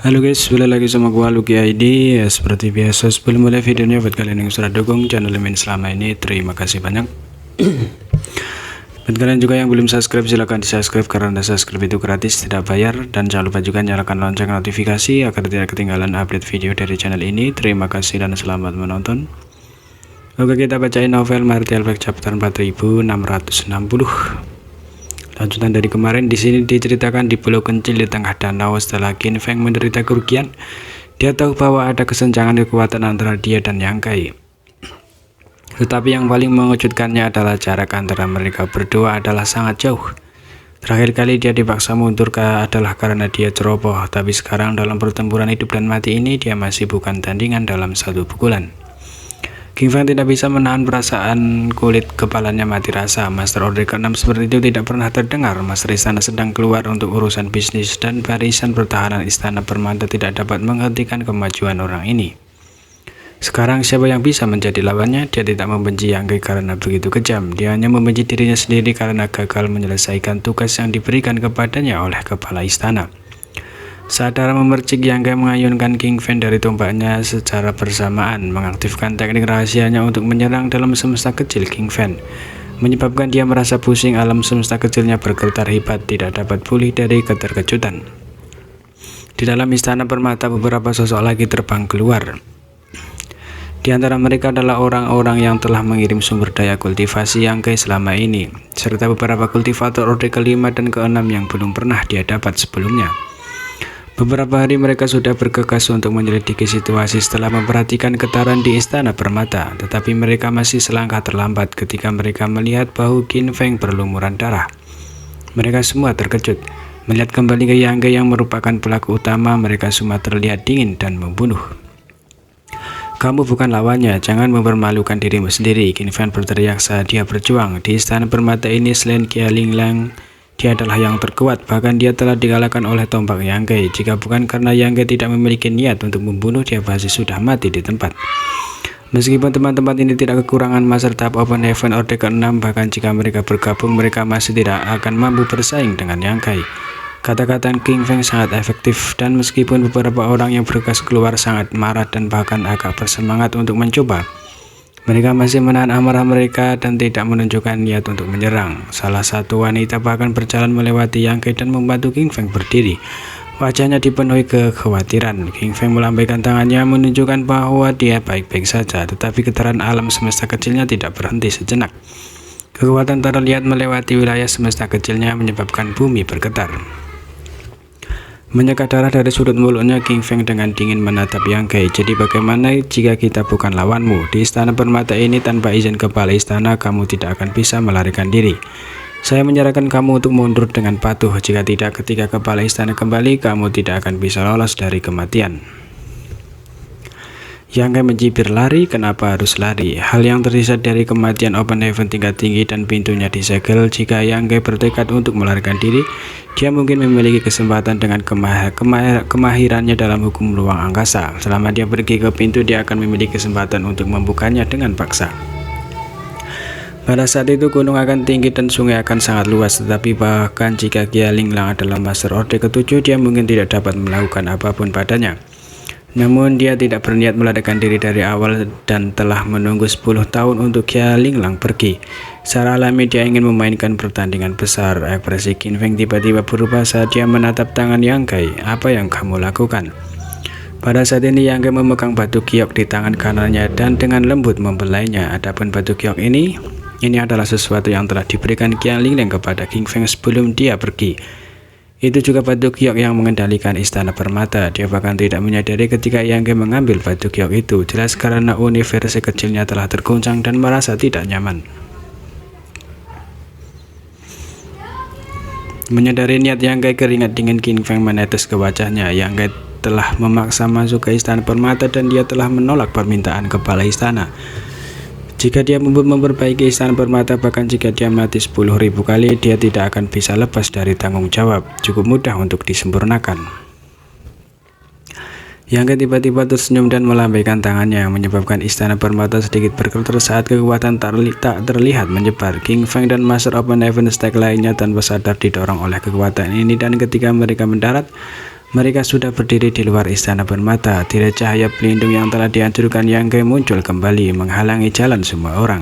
Halo guys, balik lagi sama gua Lucky ID. Ya, seperti biasa sebelum mulai videonya, buat kalian yang sudah dukung channel ini selama ini, terima kasih banyak. Buat kalian juga yang belum subscribe, silahkan di subscribe karena subscribe itu gratis, tidak bayar. Dan jangan lupa juga nyalakan lonceng notifikasi agar tidak ketinggalan update video dari channel ini. Terima kasih dan selamat menonton. Oke, kita bacain novel Martial Black chapter 4660. Lanjutan dari kemarin. Di sini diceritakan di pulau kecil di tengah danau, setelah Qin Feng menderita kerugian, dia tahu bahwa ada kesenjangan kekuatan antara dia dan Yang Kai. Tetapi yang paling mengejutkannya adalah jarak antara mereka berdua adalah sangat jauh. Terakhir kali dia dipaksa mundur adalah karena dia ceroboh, tapi sekarang dalam pertempuran hidup dan mati ini dia masih bukan tandingan dalam satu pukulan. Qin Feng tidak bisa menahan perasaan kulit kepalanya mati rasa. Master Order ke-6 seperti itu tidak pernah terdengar. Master Istana sedang keluar untuk urusan bisnis dan barisan pertahanan Istana Permata tidak dapat menghentikan kemajuan orang ini. Sekarang siapa yang bisa menjadi lawannya? Dia tidak membenci Yang Kai karena begitu kejam. Dia hanya membenci dirinya sendiri karena gagal menyelesaikan tugas yang diberikan kepadanya oleh kepala istana. Saat darah memercik, Yang Kai mengayunkan Qin Feng dari tombaknya secara bersamaan, mengaktifkan teknik rahasianya untuk menyerang dalam semesta kecil Qin Feng, menyebabkan dia merasa pusing. Alam semesta kecilnya bergetar hebat, tidak dapat pulih dari keterkejutan. Di dalam Istana Permata, beberapa sosok lagi terbang keluar. Di antara mereka adalah orang-orang yang telah mengirim sumber daya kultivasi Yang Kai selama ini, serta beberapa kultivator Orde ke-5 dan ke-6 yang belum pernah dia dapat sebelumnya. Beberapa hari mereka sudah bergegas untuk menyelidiki situasi setelah memperhatikan getaran di Istana Permata, tetapi mereka masih selangkah terlambat ketika mereka melihat bahu Qin Feng berlumuran darah. Mereka semua terkejut. Melihat kembali ke Yang Kai yang merupakan pelaku utama, mereka semua terlihat dingin dan membunuh. Kamu bukan lawannya, jangan mempermalukan dirimu sendiri, Qin Feng berteriak saat dia berjuang. Di Istana Permata ini selain Kia Linglang, dia adalah yang terkuat, bahkan dia telah dikalahkan oleh tombak Yang Kai. Jika bukan karena Yang Kai tidak memiliki niat untuk membunuh, dia pasti sudah mati di tempat. Meskipun teman-teman ini tidak kekurangan Master tahap Open Heaven Orde ke-6, bahkan jika mereka bergabung, mereka masih tidak akan mampu bersaing dengan Yang Kai. Kata-kata Qin Feng sangat efektif, dan meskipun beberapa orang yang bergegas keluar sangat marah dan bahkan agak bersemangat untuk mencoba, mereka masih menahan amarah mereka dan tidak menunjukkan niat untuk menyerang. Salah satu wanita bahkan berjalan melewati Yang Kai dan membantu Qin Feng berdiri. Wajahnya dipenuhi kekhawatiran. Qin Feng melambaikan tangannya menunjukkan bahwa dia baik-baik saja, tetapi getaran alam semesta kecilnya tidak berhenti sejenak. Kekuatan terlihat melewati wilayah semesta kecilnya menyebabkan bumi bergetar. Menyeka darah dari sudut mulutnya, Qin Feng dengan dingin menatap Yang Kai. Jadi bagaimana jika kita bukan lawanmu? Di Istana Permata ini tanpa izin kepala istana, kamu tidak akan bisa melarikan diri. Saya menyerahkan kamu untuk mundur dengan patuh. Jika tidak, ketika kepala istana kembali, kamu tidak akan bisa lolos dari kematian. Yang Kai mencibir, lari? Kenapa harus lari? Hal yang tersisa dari kematian Open Heaven tingkat tinggi dan pintunya disegel. Jika Yang Kai bertekad untuk melarikan diri, dia mungkin memiliki kesempatan dengan kemahirannya dalam hukum ruang angkasa. Selama dia pergi ke pintu, dia akan memiliki kesempatan untuk membukanya dengan paksa. Pada saat itu gunung akan tinggi dan sungai akan sangat luas, tetapi bahkan jika Kia Linglang adalah Master Orde ke-7, dia mungkin tidak dapat melakukan apapun padanya. Namun dia tidak berniat melarikan diri dari awal dan telah menunggu 10 tahun untuk Kia Linglang pergi. Secara alami dia ingin memainkan pertandingan besar. Ekspresi Qin Feng tiba-tiba berubah saat dia menatap tangan Yang Kai. Apa yang kamu lakukan? Pada saat ini Yang Kai memegang batu giok di tangan kanannya dan dengan lembut membelainya. Adapun batu giok ini adalah sesuatu yang telah diberikan Kia Linglang kepada Qin Feng sebelum dia pergi. Itu juga batu giok yang mengendalikan Istana Permata. Dia bahkan tidak menyadari ketika Yang Kai mengambil batu giok itu. Jelas karena universe kecilnya telah terguncang dan merasa tidak nyaman. Menyadari niat Yang Kai, keringat dingin Qin Feng menetes ke wajahnya. Yang Kai telah memaksa masuk ke Istana Permata dan dia telah menolak permintaan kepala istana. Jika dia memperbaiki Istana Permata, bahkan jika dia mati 10.000 kali, dia tidak akan bisa lepas dari tanggung jawab. Cukup mudah untuk disempurnakan. Yang Kai tiba-tiba tersenyum dan melambaikan tangannya, yang menyebabkan Istana Permata sedikit bergetar saat kekuatan tak terlihat menyebar. Qin Feng dan Master Open Heaven Stake lainnya tanpa sadar didorong oleh kekuatan ini, dan ketika mereka mendarat, Mereka sudah berdiri di luar istana permata. Tirai cahaya pelindung yang telah dihancurkan Yang Gai muncul kembali, menghalangi jalan semua orang.